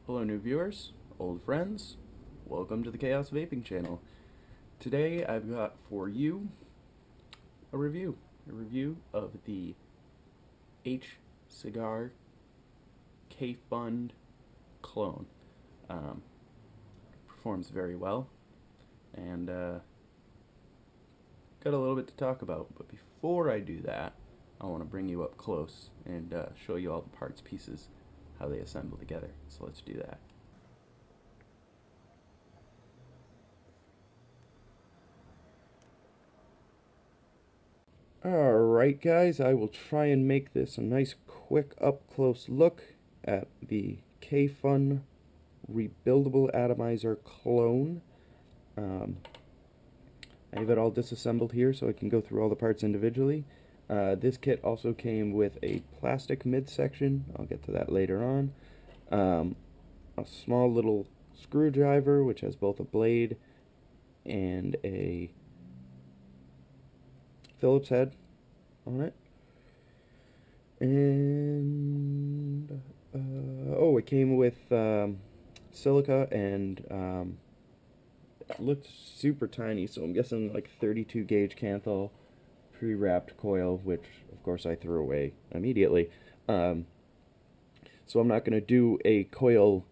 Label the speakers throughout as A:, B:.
A: Hello new viewers, old friends, welcome to the Chaos Vaping channel. Today I've got for you a review of the HCigar Kayfun clone. Performs very well, and got a little bit to talk about, but before I do that, I want to bring you up close and show you all the parts, pieces, how they assemble together. So let's do that. Alright guys, I will try and make this a nice quick up close look at the Kayfun rebuildable atomizer clone. I have it all disassembled here so I can go through all the parts individually. This kit also came with a plastic midsection. I'll get to that later on. A small little screwdriver which has both a blade and a Phillips head on it. And oh, it came with silica and it looked super tiny, so I'm guessing like 32 gauge Canthal pre-wrapped coil, which of course I threw away immediately. So I'm not going to do a coil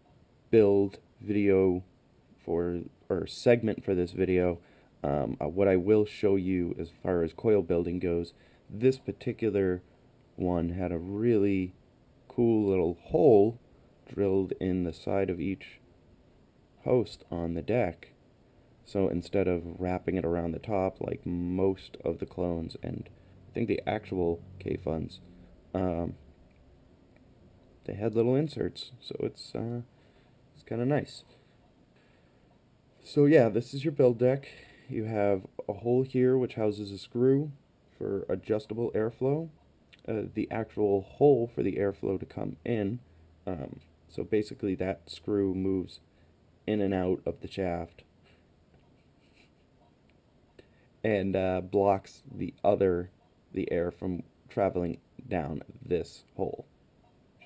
A: build video or segment for this video. What I will show you as far as coil building goes, this particular one had a really cool little hole drilled in the side of each post on the deck. So instead of wrapping it around the top like most of the clones, and I think the actual Kayfuns, they had little inserts, so it's kind of nice. So yeah, this is your build deck. You have a hole here which houses a screw for adjustable airflow. The actual hole for the airflow to come in. So basically that screw moves in and out of the shaft and blocks the air from traveling down this hole.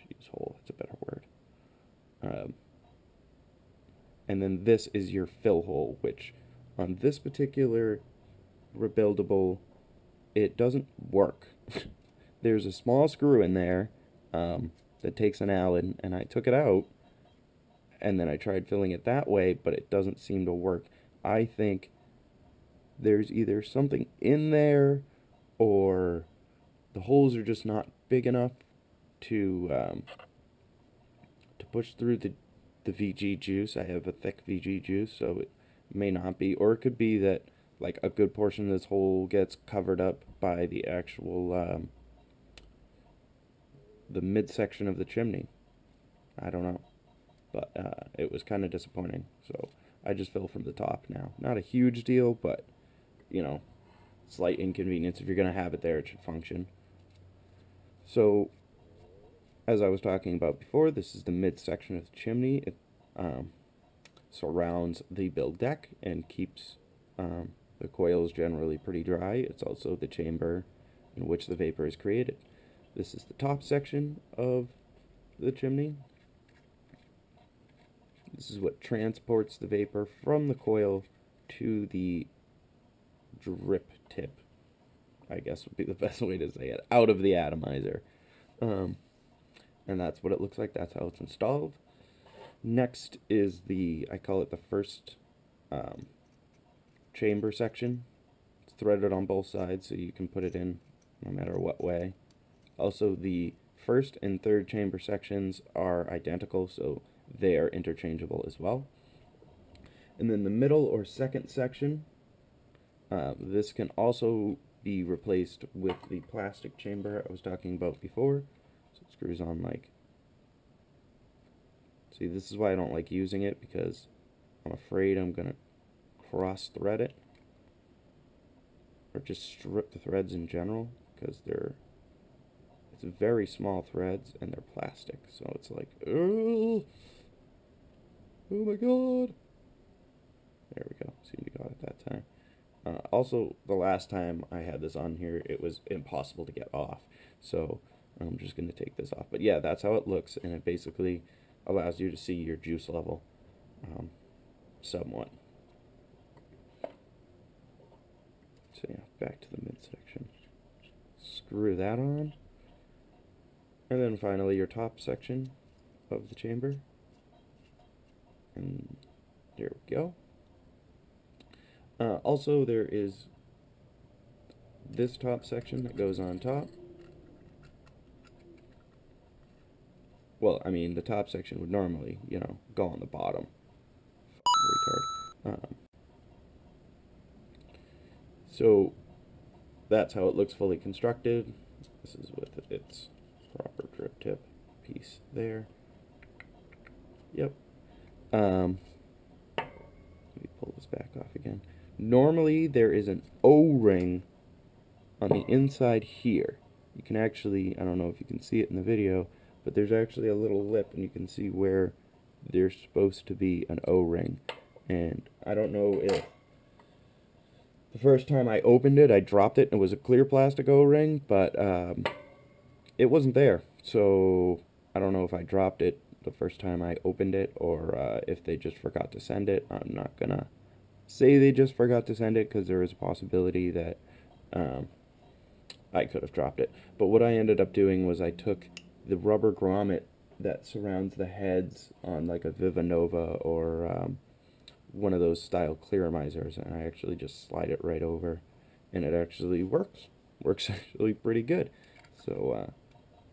A: Use hole, that's a better word. And then this is your fill hole, which on this particular rebuildable, it doesn't work. There's a small screw in there that takes an Allen, and I took it out, and then I tried filling it that way, but it doesn't seem to work. I think there's either something in there, or the holes are just not big enough to push through the VG juice. I have a thick VG juice, so it may not be, or it could be that like a good portion of this hole gets covered up by the actual the midsection of the chimney. I don't know, but it was kind of disappointing, so I just fill from the top now. Not a huge deal, but you know, slight inconvenience. If you're gonna have it there, it should function. So as I was talking about before, this is the midsection of the chimney. It surrounds the build deck and keeps the coils generally pretty dry. It's also the chamber in which the vapor is created. This is the top section of the chimney. This is what transports the vapor from the coil to the drip tip, I guess would be the best way to say it, out of the atomizer. And that's what it looks like. That's how it's installed. Next is I call it the first chamber section. It's threaded on both sides, so you can put it in no matter what way. Also, the first and third chamber sections are identical, so they are interchangeable as well. And then the middle or second section, this can also be replaced with the plastic chamber I was talking about before. So it screws on like, see, this is why I don't like using it, because I'm afraid I'm gonna cross thread it or just strip the threads in general, because it's very small threads and they're plastic, so it's like, oh my god. There we go, seemed to got it that time. Also, the last time I had this on here, it was impossible to get off, so I'm just going to take this off. But yeah, that's how it looks, and it basically allows you to see your juice level somewhat. So yeah, back to the midsection. Screw that on. And then finally your top section of the chamber. And there we go. Also, there is this top section that goes on top. Well, I mean, the top section would normally, you know, go on the bottom. Retard. So that's how it looks fully constructed. This is with its proper drip tip piece there. Yep. Let me pull this back off again. Normally there is an O-ring on the inside here. You can actually, I don't know if you can see it in the video, but there's actually a little lip and you can see where there's supposed to be an O-ring. And I don't know if the first time I opened it, I dropped it and it was a clear plastic O-ring, but it wasn't there. So I don't know if I dropped it the first time I opened it or if they just forgot to send it. I'm not gonna say they just forgot to send it because there is a possibility that I could have dropped it. But what I ended up doing was I took the rubber grommet that surrounds the heads on like a Viva Nova or one of those style clearamizers, and I actually just slide it right over, and it actually works actually pretty good. So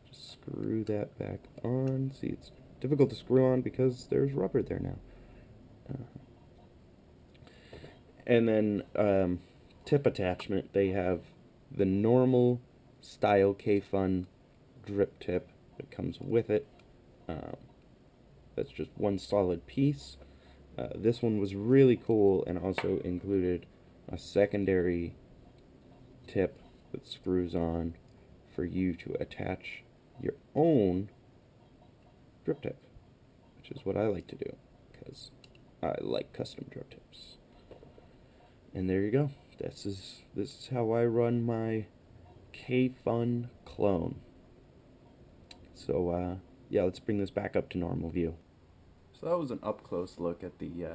A: just screw that back on. See, it's difficult to screw on because there's rubber there now. And then tip attachment, they have the normal style Kayfun drip tip that comes with it. That's just one solid piece. This one was really cool and also included a secondary tip that screws on for you to attach your own drip tip, which is what I like to do because I like custom drip tips. And there you go. This is how I run my Kayfun clone. So yeah, let's bring this back up to normal view. So that was an up-close look at the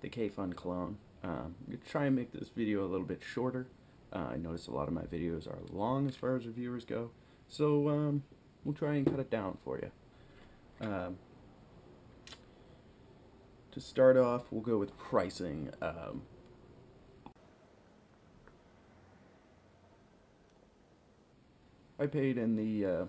A: Kayfun clone. I'm going to try and make this video a little bit shorter. I notice a lot of my videos are long as far as reviewers go, so we'll try and cut it down for you. To start off, we'll go with pricing. I paid in the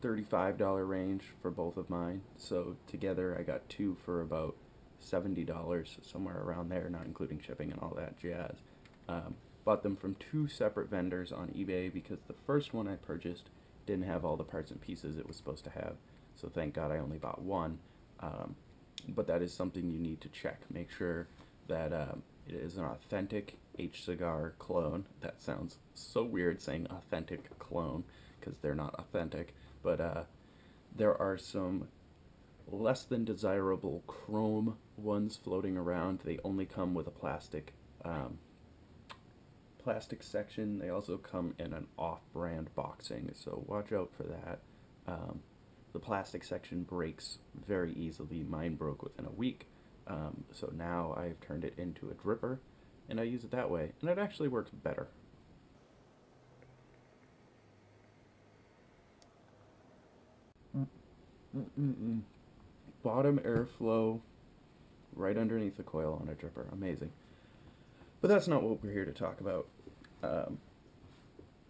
A: $35 range for both of mine, so together I got two for about $70, somewhere around there, not including shipping and all that jazz. Bought them from two separate vendors on eBay because the first one I purchased didn't have all the parts and pieces it was supposed to have, so thank God I only bought one. But that is something you need to check. Make sure that it is an authentic HCigar clone. That sounds so weird saying authentic clone because they're not authentic. But there are some less than desirable chrome ones floating around. They only come with a plastic section. They also come in an off-brand boxing, so watch out for that. The plastic section breaks very easily. Mine broke within a week, so now I've turned it into a dripper, and I use it that way, and it actually works better. Bottom airflow right underneath the coil on a dripper. Amazing. But that's not what we're here to talk about.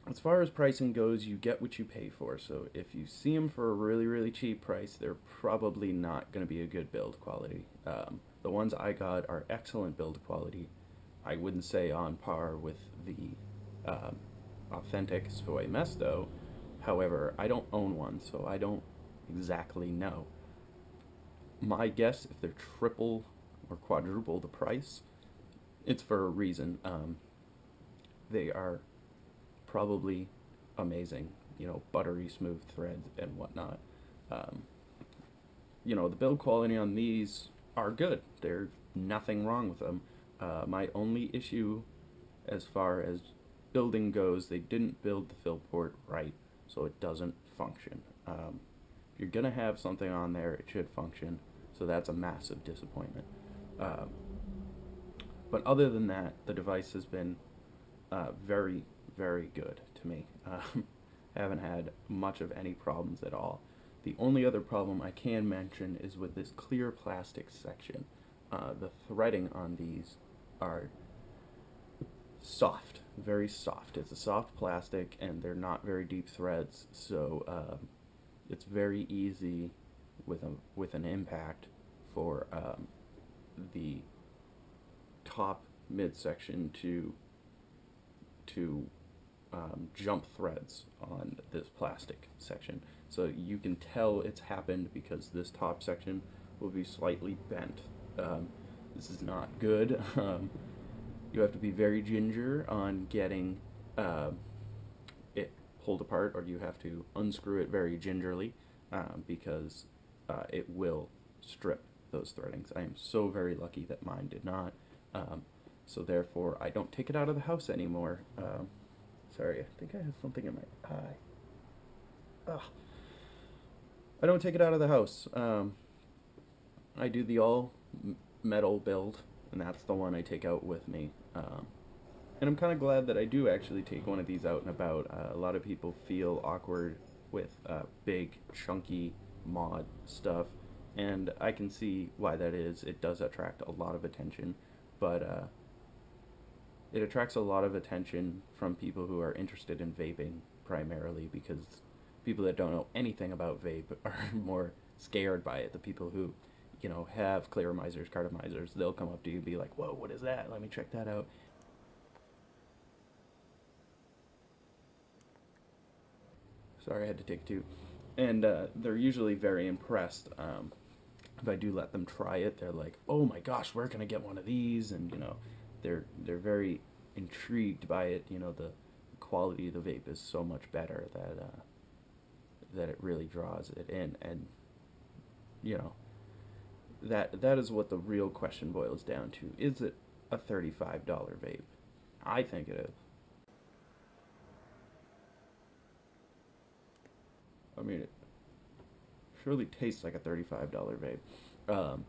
A: As far as pricing goes, you get what you pay for. So if you see them for a really, really cheap price, they're probably not going to be a good build quality. The ones I got are excellent build quality. I wouldn't say on par with the authentic Soy Mesto. However, I don't own one, so I don't exactly know. My guess, if they're triple or quadruple the price, it's for a reason. They are probably amazing, you know, buttery smooth threads and whatnot. You know, the build quality on these are good. There's nothing wrong with them. My only issue as far as building goes, they didn't build the fill port right, so it doesn't function. If you're gonna have something on there, it should function. So that's a massive disappointment. Um, but other than that, the device has been very, very good to me. Haven't had much of any problems at all. The only other problem I can mention is with this clear plastic section. The threading on these are soft, very soft. It's a soft plastic, and they're not very deep threads, so it's very easy with an impact for the top midsection to jump threads on this plastic section. So you can tell it's happened because this top section will be slightly bent. This is not good. You have to be very ginger on getting it pulled apart, or you have to unscrew it very gingerly because it will strip those threadings. I am so very lucky that mine did not. So therefore, I don't take it out of the house anymore. Sorry, I think I have something in my eye. Ugh. I don't take it out of the house. I do the all metal build, and that's the one I take out with me. And I'm kind of glad that I do actually take one of these out and about. A lot of people feel awkward with big, chunky mod stuff, and I can see why that is. It does attract a lot of attention, but it attracts a lot of attention from people who are interested in vaping primarily, because people that don't know anything about vape are more scared by it. The people who, you know, have clearomizers, cartomizers, they'll come up to you and be like, whoa, what is that? Let me check that out. Sorry, I had to take two. And they're usually very impressed. If I do let them try it, they're like, oh my gosh, where can I get one of these? And, you know, they're very intrigued by it. You know, the quality of the vape is so much better that it really draws it in. And, you know, that is what the real question boils down to. Is it a $35 vape? I think it is. I mean, it surely tastes like a $35 vape.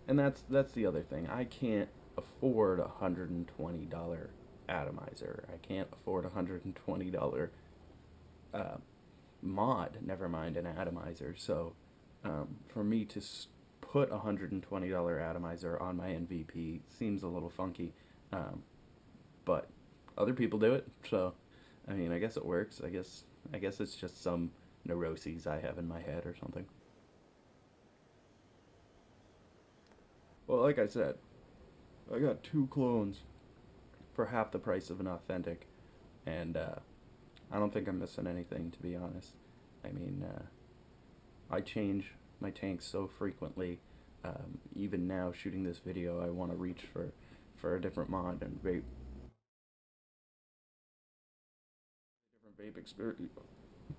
A: And that's the other thing. I can't afford a $120 atomizer. I can't afford a $120 mod, never mind an atomizer. So for me to put a $120 atomizer on my MVP seems a little funky. But other people do it, so I mean, I guess it works. I guess it's just some neuroses I have in my head or something. Well, like I said, I got two clones for half the price of an authentic, and I don't think I'm missing anything, to be honest. I mean, I change my tanks so frequently. Even now, shooting this video, I want to reach for a different mod and different vape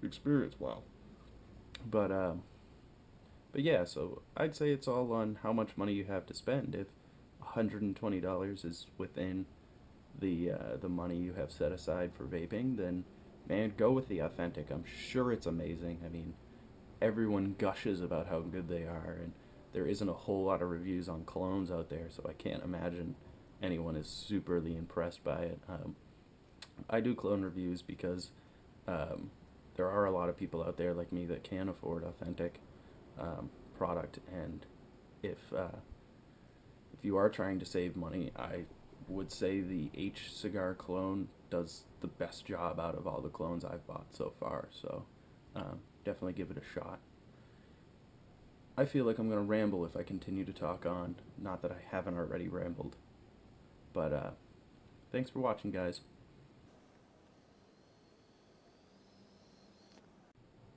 A: experience. Wow. But yeah, so I'd say it's all on how much money you have to spend. If $120 is within the money you have set aside for vaping, then man, go with the authentic. I'm sure it's amazing. I mean, everyone gushes about how good they are, and there isn't a whole lot of reviews on clones out there, so I can't imagine anyone is superly impressed by it. I do clone reviews because there are a lot of people out there like me that can afford authentic product, and if you are trying to save money, I would say the HCigar clone does the best job out of all the clones I've bought so far, so definitely give it a shot. I feel like I'm going to ramble if I continue to talk on, not that I haven't already rambled, but thanks for watching, guys.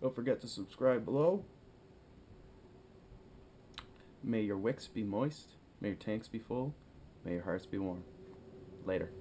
A: Don't forget to subscribe below. May your wicks be moist, may your tanks be full, may your hearts be warm. Later.